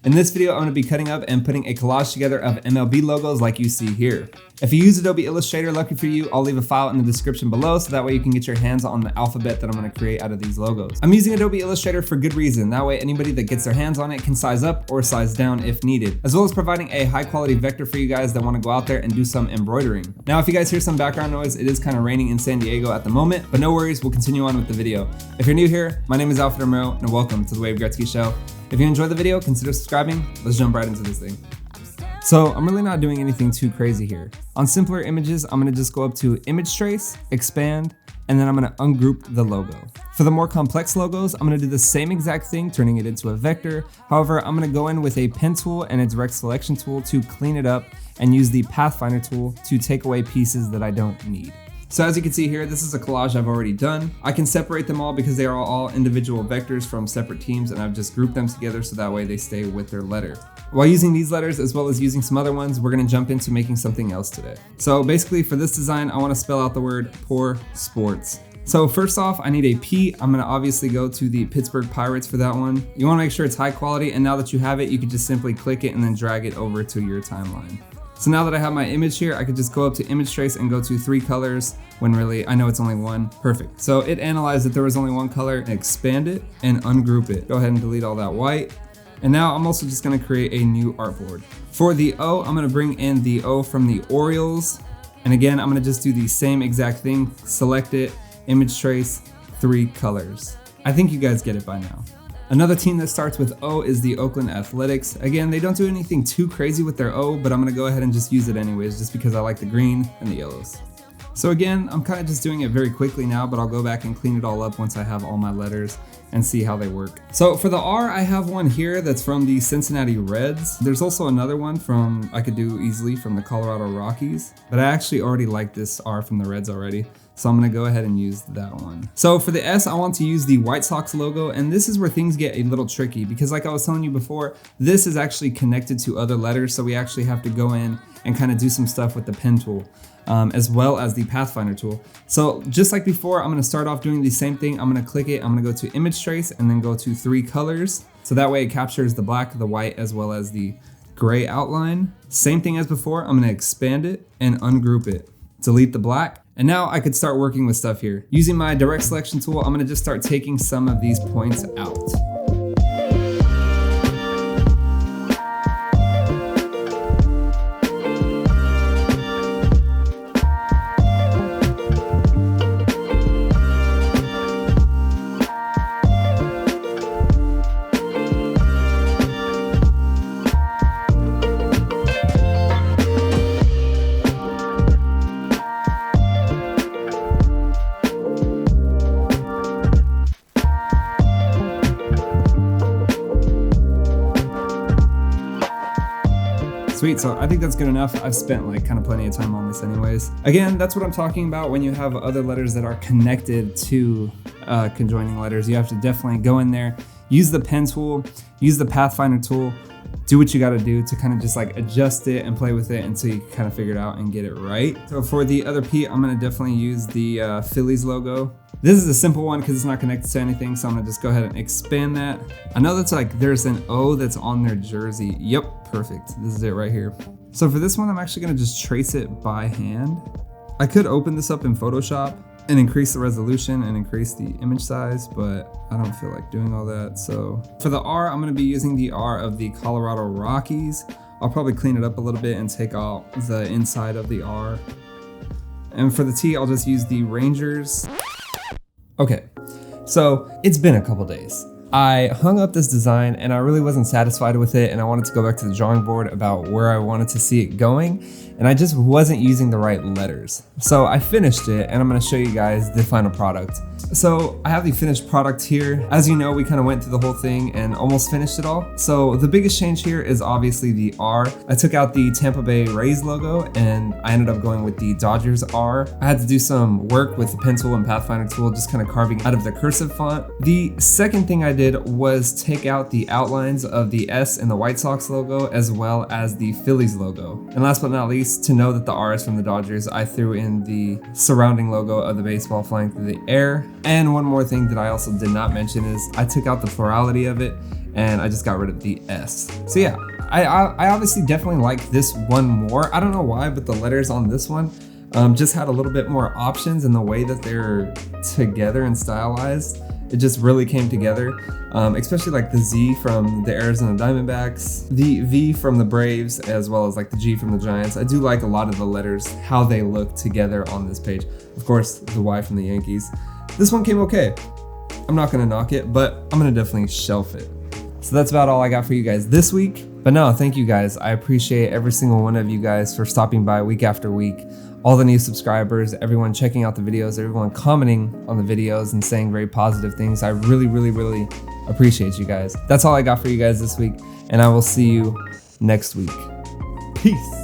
In this video, I'm going to be cutting up and putting a collage together of MLB logos like you see here. If you use Adobe Illustrator, lucky for you, I'll leave a file in the description below so that way you can get your hands on the alphabet that I'm going to create out of these logos. I'm using Adobe Illustrator for good reason. That way anybody that gets their hands on it can size up or size down if needed, as well as providing a high quality vector for you guys that want to go out there and do some embroidering. Now, if you guys hear some background noise, it is kind of raining in San Diego at the moment, but no worries, we'll continue on with the video. If you're new here, my name is Alfred Romero and welcome to the Wave Gretzky Show. If you enjoyed the video, consider subscribing. Let's jump right into this thing. So I'm really not doing anything too crazy here. On simpler images, I'm gonna just go up to Image Trace, Expand, and then I'm gonna ungroup the logo. For the more complex logos, I'm gonna do the same exact thing, turning it into a vector. However, I'm gonna go in with a pen tool and a direct selection tool to clean it up and use the Pathfinder tool to take away pieces that I don't need. So as you can see here, this is a collage I've already done. I can separate them all because they are all individual vectors from separate teams, and I've just grouped them together so that way they stay with their letter. While using these letters as well as using some other ones, we're gonna jump into making something else today. So basically for this design, I wanna spell out the word poor sports. So first off, I need a P. I'm gonna obviously go to the Pittsburgh Pirates for that one. You wanna make sure it's high quality, and now that you have it, you can just simply click it and then drag it over to your timeline. So now that I have my image here, I could just go up to Image Trace and go to 3 colors when really I know it's only one. Perfect. So it analyzed that there was only one color, and expand it and ungroup it. Go ahead and delete all that white. And now I'm also just gonna create a new artboard. For the O, I'm gonna bring in the O from the Orioles. And again, I'm gonna just do the same exact thing. Select it, Image Trace, 3 colors. I think you guys get it by now. Another team that starts with O is the Oakland Athletics. Again, they don't do anything too crazy with their O, but I'm gonna go ahead and just use it anyways, just because I like the green and the yellows. So again, I'm kind of just doing it very quickly now, but I'll go back and clean it all up once I have all my letters and see how they work. So for the R, I have one here that's from the Cincinnati Reds. There's also another one I could do easily from the Colorado Rockies, but I actually already like this R from the Reds already. So I'm gonna go ahead and use that one. So for the S, I want to use the White Sox logo, and this is where things get a little tricky because like I was telling you before, this is actually connected to other letters, so we actually have to go in and kind of do some stuff with the pen tool, as well as the Pathfinder tool. So just like before, I'm gonna start off doing the same thing. I'm gonna click it, I'm gonna go to Image Trace and then go to 3 colors. So that way it captures the black, the white, as well as the gray outline. Same thing as before, I'm gonna expand it and ungroup it. Delete the black. And now I could start working with stuff here. Using my direct selection tool, I'm gonna just start taking some of these points out. Sweet, so I think that's good enough. I've spent like kind of plenty of time on this anyways. Again, that's what I'm talking about when you have other letters that are connected to conjoining letters. You have to definitely go in there, use the pen tool, use the Pathfinder tool, do what you gotta do to kind of just like adjust it and play with it until you kind of figure it out and get it right. So for the other P, I'm gonna definitely use the Phillies logo. This is a simple one because it's not connected to anything, so I'm gonna just go ahead and expand that. I know that's like, there's an O that's on their jersey. Yep, perfect. This is it right here. So for this one, I'm actually gonna just trace it by hand. I could open this up in Photoshop and increase the resolution and increase the image size, but I don't feel like doing all that. So for the R, I'm gonna be using the R of the Colorado Rockies. I'll probably clean it up a little bit and take out the inside of the R. And for the T, I'll just use the Rangers. Okay, so it's been a couple days. I hung up this design and I really wasn't satisfied with it, and I wanted to go back to the drawing board about where I wanted to see it going, and I just wasn't using the right letters. So I finished it and I'm gonna show you guys the final product. So I have the finished product here. As you know, we kind of went through the whole thing and almost finished it all. So the biggest change here is obviously the R. I took out the Tampa Bay Rays logo and I ended up going with the Dodgers R. I had to do some work with the pen tool and Pathfinder tool, just kind of carving out of the cursive font. The second thing I did was take out the outlines of the S and the White Sox logo, as well as the Phillies logo. And last but not least, to know that the R is from the Dodgers, I threw in the surrounding logo of the baseball flying through the air. And one more thing that I also did not mention is I took out the plurality of it and I just got rid of the S. So yeah, I obviously definitely like this one more. I don't know why, but the letters on this one just had a little bit more options in the way that they're together and stylized. It just really came together, especially like the Z from the Arizona Diamondbacks, the V from the Braves, as well as like the G from the Giants. I do like a lot of the letters, how they look together on this page. Of course, the Y from the Yankees. This one came okay. I'm not gonna knock it, but I'm gonna definitely shelf it. So that's about all I got for you guys this week. But no, thank you guys. I appreciate every single one of you guys for stopping by week after week. All the new subscribers, everyone checking out the videos, everyone commenting on the videos and saying very positive things. I really, really, really appreciate you guys. That's all I got for you guys this week, and I will see you next week. Peace.